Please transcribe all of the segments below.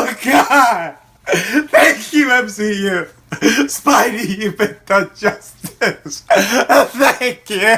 Oh God! Thank you, MCU! Spidey, you've been done justice! Thank you!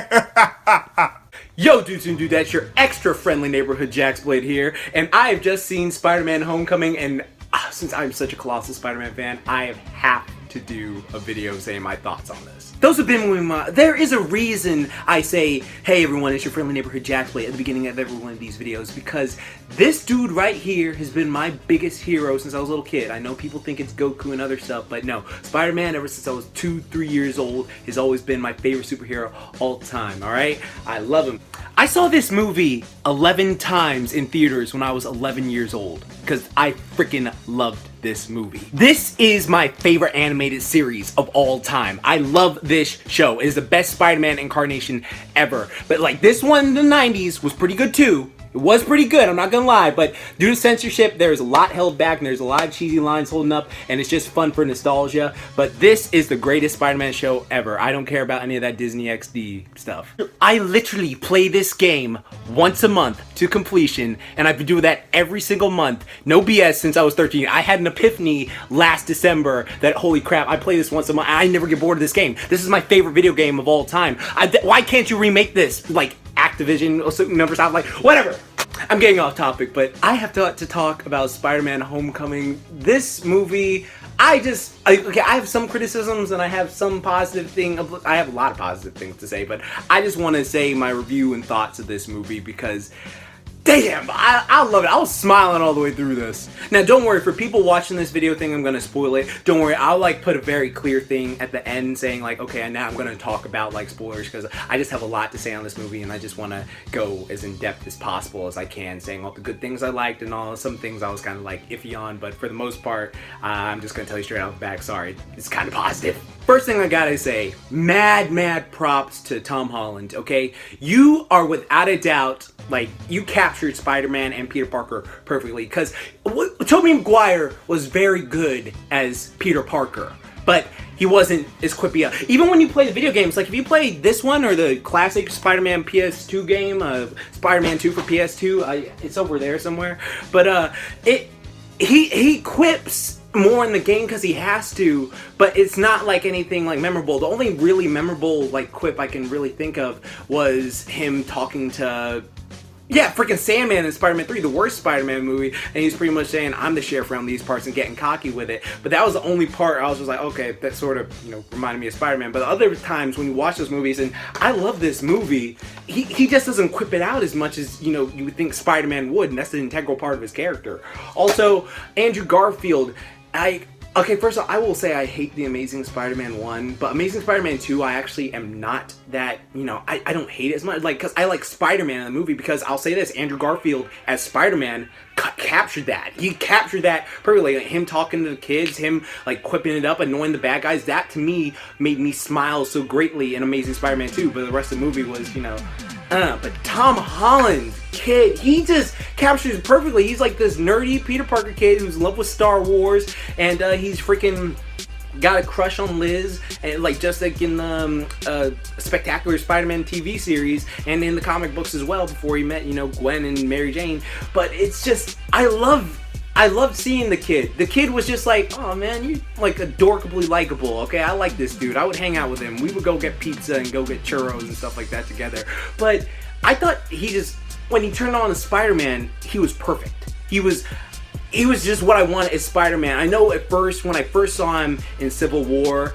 Yo dudes and dudettes, your extra friendly neighborhood Jaxblade here, and I have just seen Spider-Man Homecoming, and since I'm such a colossal Spider-Man fan, I have to do a video saying my thoughts on this. Those have been with my... There is a reason I say, hey everyone, it's your friendly neighborhood Jaxblade at the beginning of every one of these videos, because this dude right here has been my biggest hero since I was a little kid. I know people think it's Goku and other stuff, but no. Spider-Man, ever since I was 2-3 years old, has always been my favorite superhero all the time, alright? I love him. I saw this movie 11 times in theaters when I was 11 years old, because I freaking loved this movie. This is my favorite animated series of all time. I love this show. It is the best Spider-Man incarnation ever. But like this one in the 90s was pretty good too. It was pretty good, I'm not gonna lie, but due to censorship, there's a lot held back and there's a lot of cheesy lines holding up, and it's just fun for nostalgia. But this is the greatest Spider-Man show ever. I don't care about any of that Disney XD stuff. I literally play this game once a month to completion, and I've been doing that every single month. No BS since I was 13. I had an epiphany last December that, holy crap, I play this once a month. I never get bored of this game. This is my favorite video game of all time. Why can't you remake this? Like, Activision or certain numbers out, like, whatever. I'm getting off topic, but I have to talk about Spider-Man Homecoming. This movie, I have some criticisms and I have some positive thing. I have a lot of positive things to say, but I just want to say my review and thoughts of this movie because damn, I love it. I was smiling all the way through this. Now, don't worry, for people watching this video thing, I'm going to spoil it. Don't worry, I'll like put a very clear thing at the end saying like, okay, and now I'm going to talk about like spoilers because I just have a lot to say on this movie and I just want to go as in depth as possible as I can, saying all the good things I liked and all some things I was kind of like iffy on, but for the most part, I'm just going to tell you straight out the back, sorry, it's kind of positive. First thing I gotta say, mad props to Tom Holland, okay? You are without a doubt, like, you captured Spider-Man and Peter Parker perfectly, because Tobey Maguire was very good as Peter Parker, but he wasn't as quippy. Even when you play the video games, like if you play this one or the classic Spider-Man PS2 game, Spider-Man 2 for PS2, it's over there somewhere, but he quips more in the game because he has to, but it's not like anything like memorable. The only really memorable like quip I can really think of was him talking to freaking Sandman in Spider-Man 3, the worst Spider-Man movie, and he's pretty much saying, I'm the sheriff around these parts and getting cocky with it. But that was the only part I was just like, okay, that sort of, you know, reminded me of Spider-Man. But other times when you watch those movies, and I love this movie, he just doesn't quip it out as much as, you know, you would think Spider-Man would, and that's an integral part of his character. Also, Andrew Garfield, okay, first off, I will say I hate the Amazing Spider-Man 1, but Amazing Spider-Man 2, I actually am not that, you know, I don't hate it as much, like, because I like Spider-Man in the movie, because I'll say this, Andrew Garfield as Spider-Man captured that. He captured that perfectly, like, him talking to the kids, him, like, quipping it up, annoying the bad guys, that, to me, made me smile so greatly in Amazing Spider-Man 2, but the rest of the movie was, you know, but Tom Holland, kid, he just captures it perfectly. He's like this nerdy Peter Parker kid who's in love with Star Wars, and he's freaking got a crush on Liz, and like just like in the Spectacular Spider-Man TV series, and in the comic books as well before he met, you know, Gwen and Mary Jane. But it's just, I loved seeing the kid. The kid was just like, oh man, you like adorably likable. Okay, I like this dude. I would hang out with him. We would go get pizza and go get churros and stuff like that together. But I thought he just, when he turned on as Spider-Man, he was perfect. He was just what I wanted as Spider-Man. I know at first, when I first saw him in Civil War,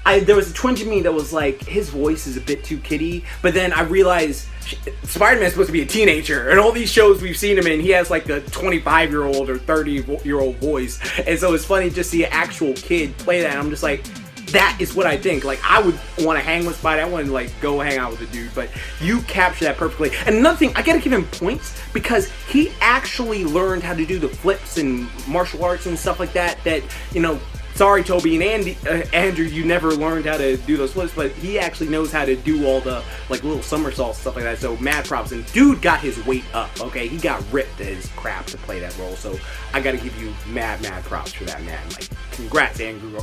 there was a twinge in me that was like, his voice is a bit too kiddie, but then I realized Spider-Man's supposed to be a teenager, and all these shows we've seen him in, he has like a 25-year-old or 30-year-old voice, and so it's funny just see an actual kid play that, and I'm just like, that is what I think. Like, I would want to hang with Spidey. I want to like go hang out with the dude, but you capture that perfectly. And another thing, I gotta give him points because he actually learned how to do the flips and martial arts and stuff like that, you know, sorry Toby and Andrew, you never learned how to do those flips, but he actually knows how to do all the like little somersaults, stuff like that, so mad props. And dude got his weight up, okay? He got ripped as crap to play that role, so I gotta give you mad props for that, man. Like, congrats, Andrew.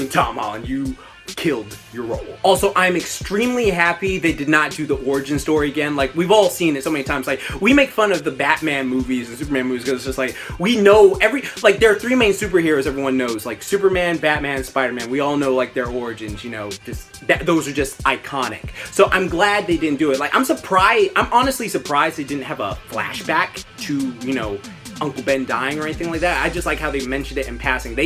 Tom Holland, you killed your role. Also, I'm extremely happy they did not do the origin story again. Like, we've all seen it so many times. Like, we make fun of the Batman movies and Superman movies because it's just like, we know like, there are three main superheroes everyone knows, like Superman, Batman, Spider-Man. We all know, like, their origins, you know, just those are just iconic. So I'm glad they didn't do it. Like, I'm honestly surprised they didn't have a flashback to, you know, Uncle Ben dying or anything like that. I just like how they mentioned it in passing.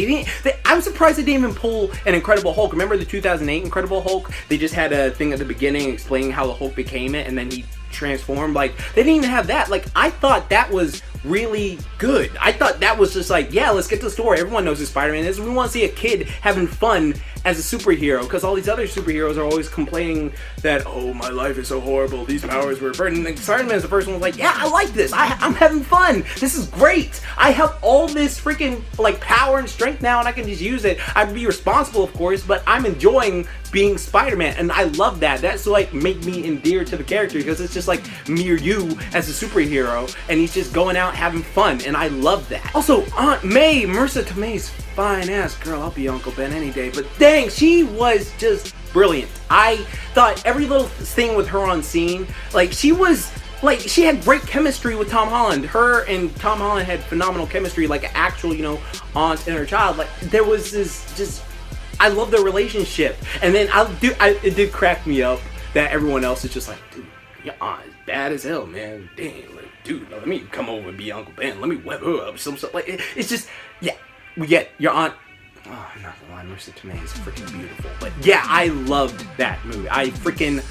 I'm surprised they didn't even pull an Incredible Hulk. Remember the 2008 Incredible Hulk? They just had a thing at the beginning explaining how the Hulk became it, and then he transformed. Like, they didn't even have that. Like, I thought that was really good. I thought that was just like, yeah, let's get to the story. Everyone knows who Spider-Man is. We want to see a kid having fun as a superhero, because all these other superheroes are always complaining that, oh, my life is so horrible, these powers were a burden. And Spider-Man is the first one who's like, yeah, I like this. I'm having fun. This is great. I have all this freaking, like, power and strength now, and I can just use it. I'd be responsible, of course, but I'm enjoying being Spider-Man, and I love that. That's like made me endear to the character, because it's just like me or you as a superhero, and he's just going out having fun, and I love that. Also, Aunt May, Marissa Tomei's fine ass girl. I'll be Uncle Ben any day, but dang, she was just brilliant. I thought every little thing with her on scene, like, she had great chemistry with Tom Holland. Her and Tom Holland had phenomenal chemistry, like an actual, you know, aunt and her child. Like, there was this just, I love their relationship. And then it did crack me up that everyone else is just like, dude, your aunt is bad as hell, man. Damn, like, dude, let me come over and be Uncle Ben. Let me web her up. Some stuff. Like, it's just, yeah, we get your aunt. Oh, I'm not gonna lie, Marissa Tomei is freaking beautiful. But yeah, I loved that movie. I freaking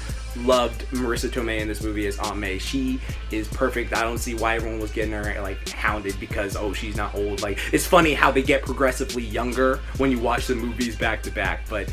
loved Marissa Tomei in this movie as Aunt May. She is perfect. I don't see why everyone was getting her, like, hounded because, oh, she's not old. Like, it's funny how they get progressively younger when you watch the movies back to back, but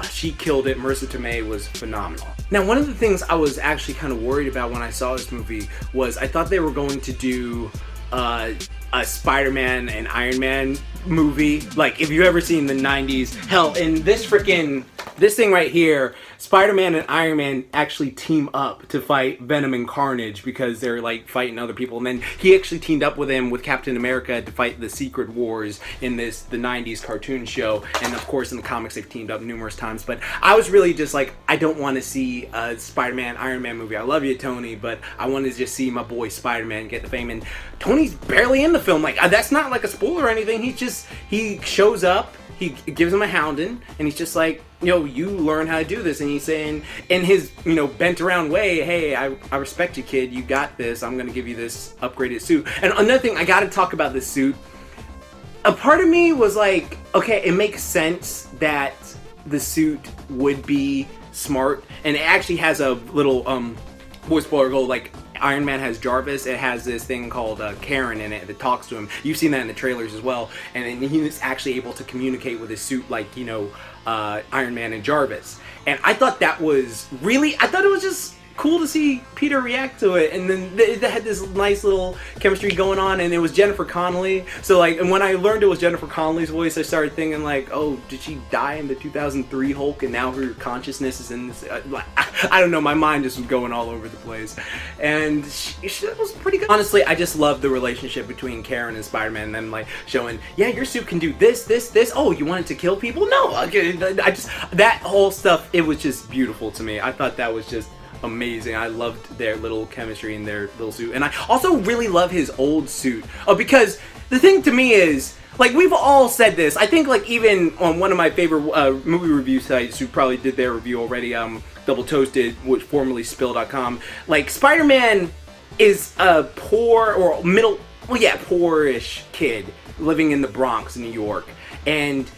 she killed it. Marissa Tomei was phenomenal. Now, one of the things I was actually kind of worried about when I saw this movie was I thought they were going to do a Spider-Man and Iron Man movie. Like, if you've ever seen the 90s, hell, in this thing right here, Spider-Man and Iron Man actually team up to fight Venom and Carnage because they're, like, fighting other people. And then he actually teamed up with him with Captain America to fight the Secret Wars in the 90s cartoon show. And of course, in the comics, they've teamed up numerous times. But I was really just like, I don't want to see a Spider-Man, Iron Man movie. I love you, Tony, but I wanted to just see my boy Spider-Man get the fame. And Tony's barely in the film. Like, that's not like a spoiler or anything. He shows up, he gives him a hounding, and he's just like, you know, you learn how to do this. And he's saying, in his, you know, bent around way, hey, I respect you, kid. You got this. I'm going to give you this upgraded suit. And another thing, I got to talk about this suit. A part of me was like, okay, it makes sense that the suit would be smart. And it actually has a little, voice spoiler go, like, Iron Man has Jarvis. It has this thing called Karen in it that talks to him. You've seen that in the trailers as well. And he's actually able to communicate with his suit like, you know, Iron Man and Jarvis. And I thought that was really, I thought it was just cool to see Peter react to it. And then they had this nice little chemistry going on, and it was Jennifer Connelly. So, like, and when I learned it was Jennifer Connelly's voice, I started thinking, like, oh, did she die in the 2003 Hulk and now her consciousness is in this? I don't know, my mind just was going all over the place. And she was pretty good. Honestly, I just love the relationship between Karen and Spider-Man, and them, like, showing, yeah, your suit can do this, this, this. Oh, you wanted to kill people? No, I just, that whole stuff, it was just beautiful to me. I thought that was just amazing. I loved their little chemistry in their little suit. And I also really love his old suit. Oh, because the thing to me is, like, we've all said this. I think, like, even on one of my favorite movie review sites who probably did their review already, Double Toasted, which formerly Spill.com, like, Spider-Man is a poor or middle, well, yeah, poorish kid living in the Bronx, New York. And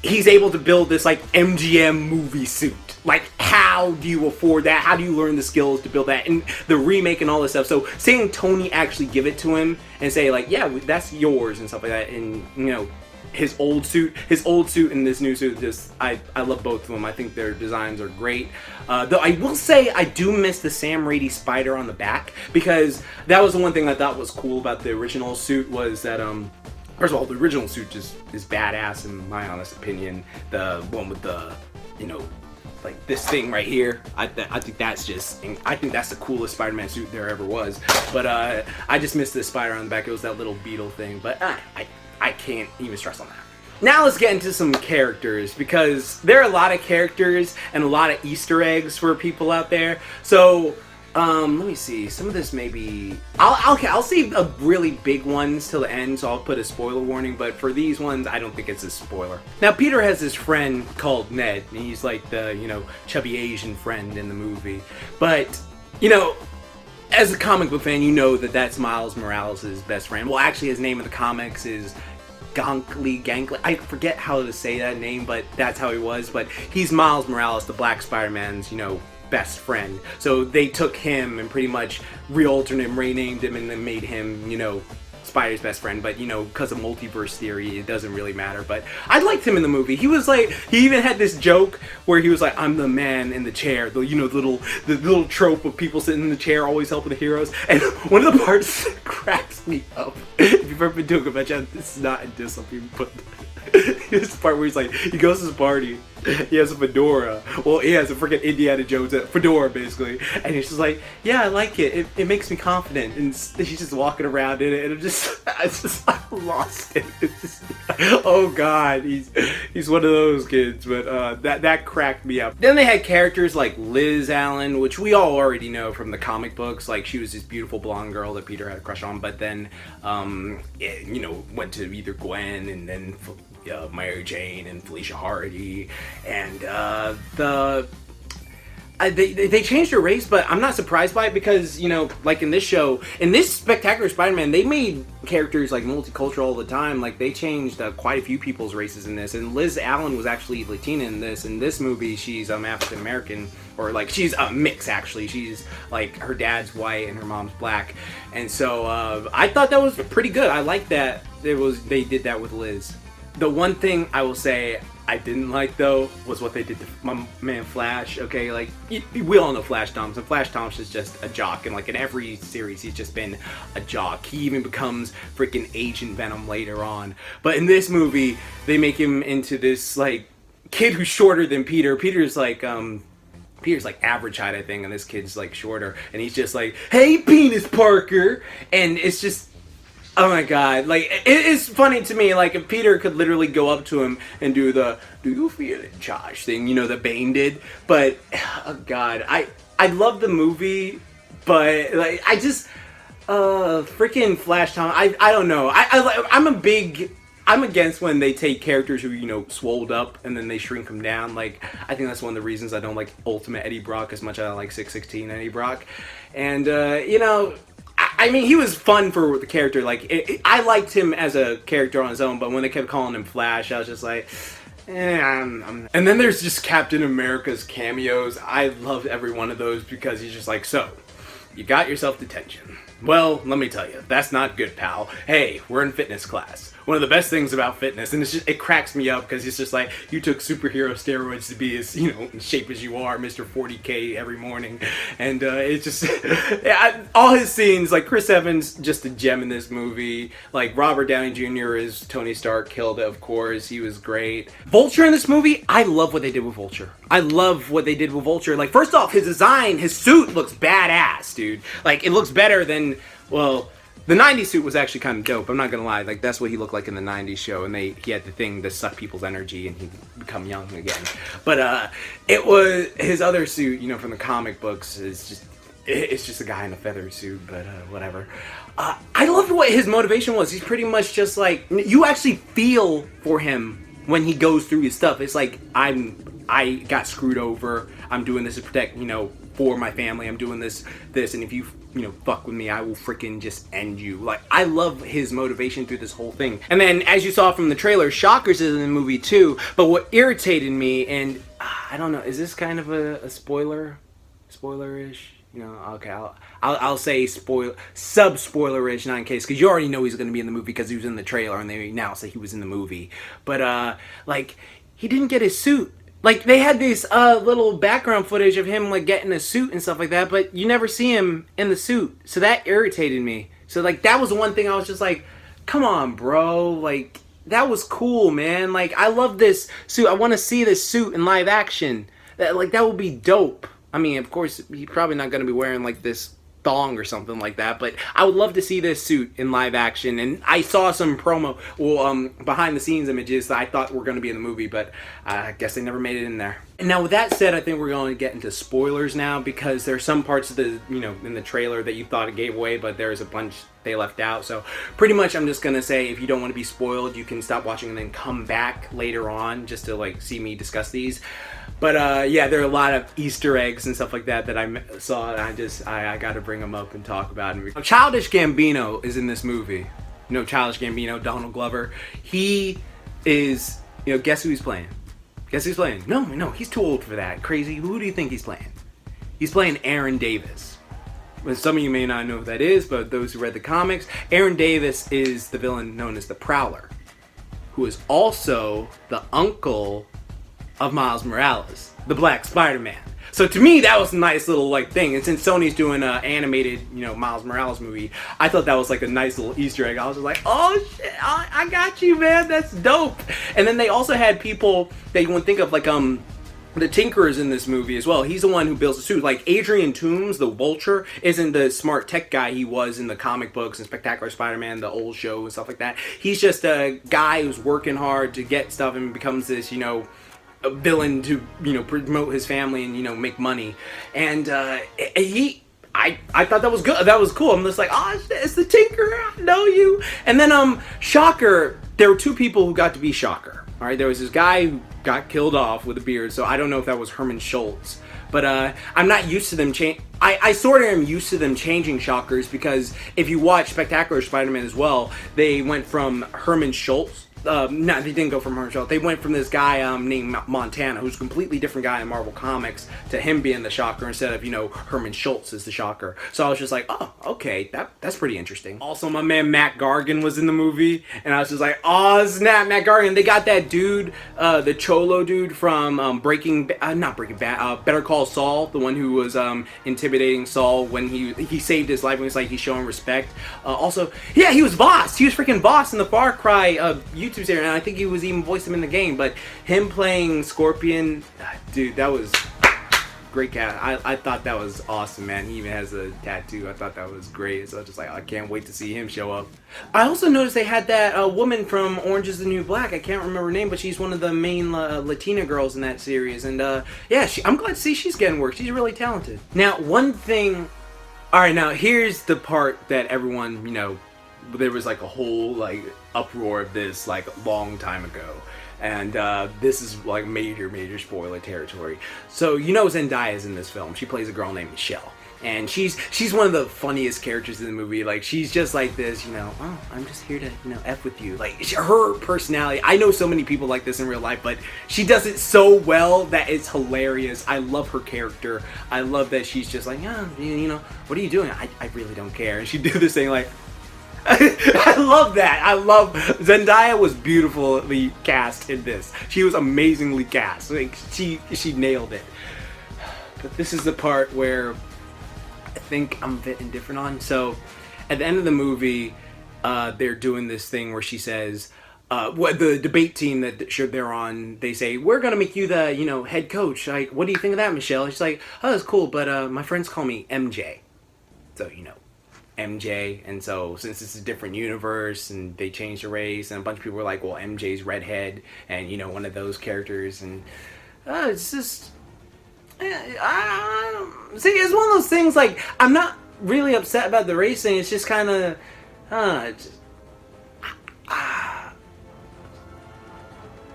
he's able to build this, like, MGM movie suit. Like, how do you afford that? How do you learn the skills to build that? And the remake and all this stuff. So seeing Tony actually give it to him and say, like, yeah, that's yours and stuff like that. And, you know, his old suit and this new suit, just, I love both of them. I think their designs are great. Though I will say I do miss the Sam Raimi spider on the back, because that was the one thing I thought was cool about the original suit was that, first of all, the original suit just is badass in my honest opinion. The one with the, you know, like this thing right here, I think that's just, I think that's the coolest Spider-Man suit there ever was. But I just missed the spider on the back. It was that little beetle thing. But I can't even stress on that. Now let's get into some characters, because there are a lot of characters and a lot of Easter eggs for people out there. So, let me see. Some of this maybe I'll save a really big ones till the end, so I'll put a spoiler warning. But for these ones, I don't think it's a spoiler. Now, Peter has this friend called Ned, and he's like the chubby Asian friend in the movie. But as a comic book fan, you know that that's Miles Morales' best friend. Well, actually, his name in the comics is Gankly. I forget how to say that name, but that's how he was. But he's Miles Morales, the Black Spider-Man's, best friend. So they took him and pretty much re-altered him, renamed him, and then made him, Spider's best friend. But because of multiverse theory, it doesn't really matter. But I liked him in the movie. He was like, he even had this joke where he was like, "I'm the man in the chair." The little trope of people sitting in the chair always helping the heroes. And one of the parts that cracks me up, if you've ever been to a convention, this is not a diss on people, but this part where he's like, he goes to this party, he has a fedora. Well, he has a freaking Indiana Jones fedora, basically. And he's just like, "Yeah, I like it. It makes me confident." And he's just walking around in it, and I lost it. It's just, oh God, he's one of those kids. But that cracked me up. Then they had characters like Liz Allen, which we all already know from the comic books. Like, she was this beautiful blonde girl that Peter had a crush on. But then, went to either Gwen and then Mary Jane and Felicia Hardy, and they changed her race, but I'm not surprised by it because, like in this show, in this Spectacular Spider-Man, they made characters like multicultural all the time. Like, they changed quite a few people's races in this, and Liz Allen was actually Latina in this. In this movie, she's African American, or like she's a mix actually. She's like, her dad's white and her mom's black, and so I thought that was pretty good. I like that they did that with Liz. The one thing I will say I didn't like, though, was what they did to my man Flash. Okay, like, we all know Flash Thompson. Flash Thompson's just a jock, and like in every series, he's just been a jock. He even becomes freaking Agent Venom later on. But in this movie, they make him into this like kid who's shorter than Peter. Peter's like average height, I think, and this kid's like shorter, and he's just like, "Hey, Penis Parker," and it's just, oh my God, like, it is funny to me, like, if Peter could literally go up to him and do the, "Do you feel it, Josh?" thing, that Bane did, but, oh God, I love the movie, but, like, I just, freaking Flash Tom, I don't know, I'm against when they take characters who, swolled up and then they shrink them down. Like, I think that's one of the reasons I don't like Ultimate Eddie Brock as much as I like 616 Eddie Brock, and, I mean, he was fun for the character. Like, I liked him as a character on his own, but when they kept calling him Flash, I was just like, And then there's just Captain America's cameos. I loved every one of those because he's just like, "So, you got yourself detention. Well, let me tell you, that's not good, pal. Hey, we're in fitness class. One of the best things about fitness," and it cracks me up because it's just like, you took superhero steroids to be as, in shape as you are, Mr. 40K every morning. And it's just, all his scenes, like Chris Evans, just a gem in this movie. Like, Robert Downey Jr. is Tony Stark, killed it, of course. He was great. Vulture in this movie, I love what they did with Vulture. Like, first off, his design, his suit looks badass, dude. Like, it looks better than, well, the 90s suit was actually kind of dope, I'm not gonna lie. Like, that's what he looked like in the 90s show, and he had the thing to suck people's energy and he'd become young again. But it was, his other suit, from the comic books, it's just a guy in a feather suit, but whatever. I loved what his motivation was. He's pretty much just like, you actually feel for him when he goes through his stuff. It's like, I got screwed over, I'm doing this to protect, for my family, I'm doing this, and if you fuck with me, I will freaking just end you. Like, I love his motivation through this whole thing. And then, as you saw from the trailer, Shockers is in the movie too, but what irritated me, and I don't know, is this kind of a spoiler-ish? Okay, I'll say sub-spoiler-ish, not in case, because you already know he's going to be in the movie because he was in the trailer, and they announced that he was in the movie. But, like, he didn't get his suit. Like, they had this little background footage of him, like, getting a suit and stuff like that, but you never see him in the suit. So that irritated me. So, like, that was the one thing I was just like, come on, bro. Like, that was cool, man. Like, I love this suit. I want to see this suit in live action. That would be dope. I mean, of course, he's probably not going to be wearing, like, this thong or something like that. But I would love to see this suit in live action. And I saw some promo, behind the scenes images that I thought were going to be in the movie, but I guess they never made it in there. And now with that said, I think we're going to get into spoilers now, because there's some parts of the, in the trailer that you thought it gave away, but there's a bunch they left out. So pretty much I'm just going to say, if you don't want to be spoiled, you can stop watching and then come back later on just to like see me discuss these. But yeah, there are a lot of Easter eggs and stuff like that I saw, and I got to bring them up and talk about them. Childish Gambino is in this movie. Childish Gambino, Donald Glover. He is, guess who he's playing? Guess who's playing? No, he's too old for that. Crazy. Who do you think he's playing? He's playing Aaron Davis. Well, some of you may not know who that is, but those who read the comics, Aaron Davis is the villain known as the Prowler, who is also the uncle of Miles Morales, the Black Spider-Man. So to me, that was a nice little thing. And since Sony's doing an animated, Miles Morales movie, I thought that was like a nice little Easter egg. I was just like, oh shit, I got you, man. That's dope. And then they also had people that you wouldn't think of, like the Tinker's in this movie as well. He's the one who builds the suit. Like Adrian Toomes, the Vulture, isn't the smart tech guy he was in the comic books and Spectacular Spider-Man, the old show and stuff like that. He's just a guy who's working hard to get stuff and becomes this, a villain to promote his family and make money. And I thought that was good. That was cool. I'm just like, oh, it's the Tinker. I know you. And then Shocker. There were two people who got to be Shocker. All right, there was this guy who got killed off with a beard. So I don't know if that was Herman Schultz. But I'm not used to them I sort of am used to them changing Shockers, because if you watch Spectacular Spider-Man as well, they went from Herman Schultz. No, they didn't go from Herman Schultz. They went from this guy named Montana, who's a completely different guy in Marvel Comics, to him being the Shocker instead of, Herman Schultz is the Shocker. So I was just like, oh, okay, that's pretty interesting. Also, my man Matt Gargan was in the movie, and I was just like, oh, snap, Matt Gargan. They got that dude, the Cholo dude from Better Call Saul, the one who was intimidating Saul when he saved his life, when he's showing respect. Also, yeah, he was Voss. He was freaking Voss in the Far Cry YouTube series, and I think he was even voiced him in the game. But him playing Scorpion, dude, that was great cast. I thought that was awesome, man. He even has a tattoo. I thought that was great. So I was just like, I can't wait to see him show up. I also noticed they had that woman from Orange is the New Black. I can't remember her name, but she's one of the main Latina girls in that series. And yeah, I'm glad to see she's getting work. She's really talented. Now, one thing. All right, now here's the part that everyone, there was like a whole uproar of this a long time ago, and this is like major spoiler territory. So Zendaya's in this film. She plays a girl named Michelle, and she's one of the funniest characters in the movie. Like, she's just like this, oh, I'm just here to F with you. Like, her personality, I know so many people like this in real life, but she does it so well that it's hilarious. I love her character. I love that she's just like, yeah, what are you doing? I really don't care. And she'd do this thing like, I love that. I love Zendaya was beautifully cast in this. She was amazingly cast. Like, she nailed it. But this is the part where I think I'm a bit indifferent on. So at the end of the movie, they're doing this thing where she says, the debate team that they're on, they say, we're gonna make you the head coach. Like, what do you think of that, Michelle? She's like, oh, that's cool, but my friends call me MJ. So MJ, and so since it's a different universe and they changed the race, and a bunch of people were like, well, MJ's redhead, and one of those characters, and it's just see, it's one of those things. Like, I'm not really upset about the race thing. It's just kind of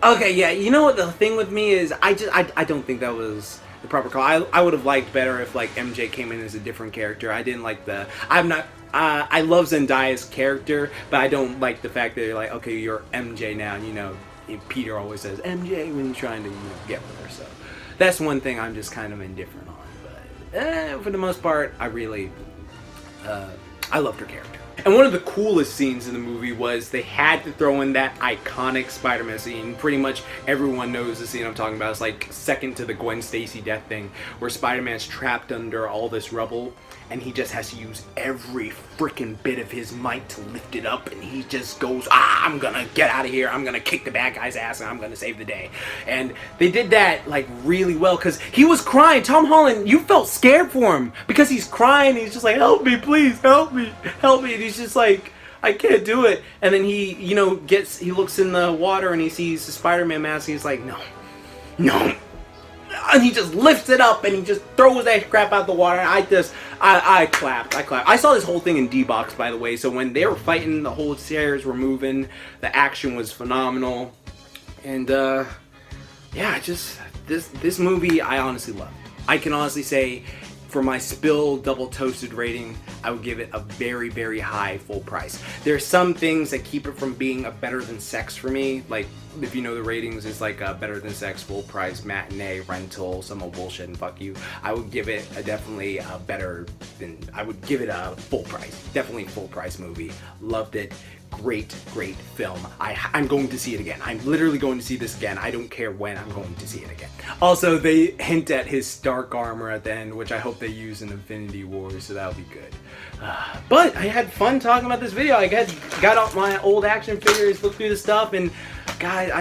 okay, yeah. You know what the thing with me is? I don't think that was the proper call. I would have liked better if MJ came in as a different character. I didn't like I love Zendaya's character, but I don't like the fact that they're like, okay, you're MJ now. Peter always says MJ when he's trying to get with her. So that's one thing I'm just kind of indifferent on. But for the most part, I really I loved her character. And one of the coolest scenes in the movie was they had to throw in that iconic Spider-Man scene. Pretty much everyone knows the scene I'm talking about. It's like second to the Gwen Stacy death thing, where Spider-Man's trapped under all this rubble, and he just has to use every freaking bit of his might to lift it up, and he just goes, I'm gonna get out of here, I'm gonna kick the bad guy's ass, and I'm gonna save the day. And they did that like really well, because he was crying. Tom Holland, you felt scared for him, because he's crying, he's just like, help me, please, help me, and he's just like, I can't do it. And then he, you know, he looks in the water and he sees the Spider-Man mask, and he's like, no. And he just lifts it up and he just throws that crap out the water. And I clapped. I saw this whole thing in D-Box, by the way. So when they were fighting, the whole chairs were moving. The action was phenomenal. And yeah, just this movie I honestly love. I can honestly say, for my Spill Double Toasted rating, I would give it a very, very high full price. There's some things that keep it from being a Better Than Sex for me. Like, if you know the ratings, it's like a Better Than Sex, full price, matinee, rental, some old bullshit, and fuck you. I would give it definitely a better than, I would give it a full price. Definitely full price movie. Loved it. Great film. I'm going to see it again. I'm literally going to see this again. I don't care when, I'm going to see it again. Also, they hint at his Stark armor at the end, which I hope they use in Infinity War, so that'll be good. But I had fun talking about this video. I got out my old action figures, looked through the stuff, and guys,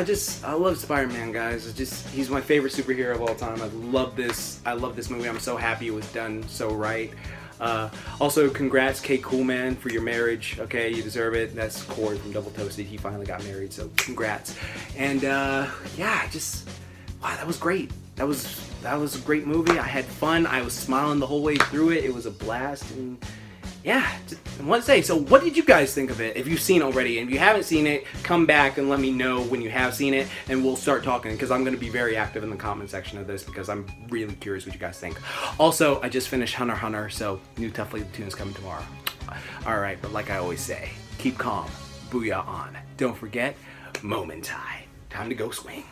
I love Spider-Man, guys. He's my favorite superhero of all time. I love this movie. I'm so happy it was done so right. Also, congrats, K. Coolman, for your marriage. Okay, you deserve it. That's Cord from Double Toasted. He finally got married, so congrats. And yeah, wow, that was great. That was a great movie. I had fun. I was smiling the whole way through it. It was a blast. And yeah, I want to say, so what did you guys think of it? If you've seen it already, and if you haven't seen it, come back and let me know when you have seen it, and we'll start talking, because I'm going to be very active in the comment section of this, because I'm really curious what you guys think. Also, I just finished Hunter x Hunter, so new Tough Lady Tunes coming tomorrow. Alright, but like I always say, keep calm, booyah on. Don't forget, moment time to go swing.